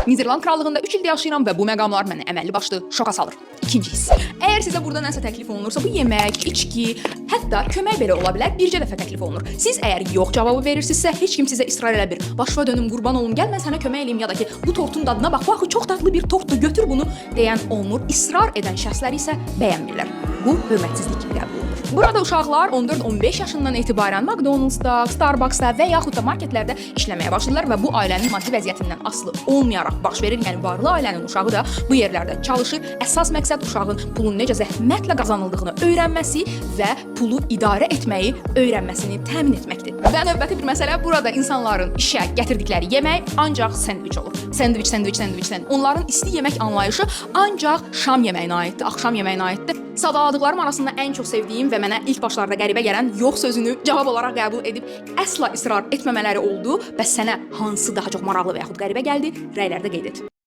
Niderland Krallığında 3 ildə yaşayıram və bu məqamlar məni əməlli başlı şoka salır. İkinci hiss. Əgər sizə burada nəsə təklif olunursa, bu yemək, içki, hətta kömək belə ola bilər, bircə dəfə təklif olunur. Siz əgər yox cavabı verirsinizsə, heç kim sizə israr elə bir başva dönüm, qurban olum, gəl mən sənə kömək eləyim ya da ki, bu tortun dadına bax, bu axı çox dadlı bir tortdur, götür bunu deyən olmur. İsrar edən şəxslər isə bəyənmirlər. Bu hörmətsizlik kimi qəbul olunur. Burada uşaqlar 14-15 yaşından etibarən McDonald's-da, Starbucks-da və yaxud da marketlərdə işləməyə başlayırlar və bu ailənin maddi vəziyyətindən asılı olmayaraq baş verir. Yəni varlı ailənin uşağı da bu yerlərdə çalışır. Əsas məqsəd uşağın pulun necə zəhmətlə qazanıldığını öyrənməsi və pulu idarə etməyi öyrənməsini təmin etməkdir. Və növbəti bir məsələ, burada insanların işə gətirdikləri yemək ancaq sendviç olur. Sendviç. Onların isti yemək anlayışı ancaq şam yeməyinə aiddir, axşam yeməyinə aiddir. Sadaladıqlarım arasında ən çox sevdiyim və mənə ilk başlarda qəribə gələn yox sözünü cavab olaraq qəbul edib əsla israr etməmələri oldu və sənə hansı daha çox maraqlı və yaxud qəribə gəldi, rəylərdə qeyd et.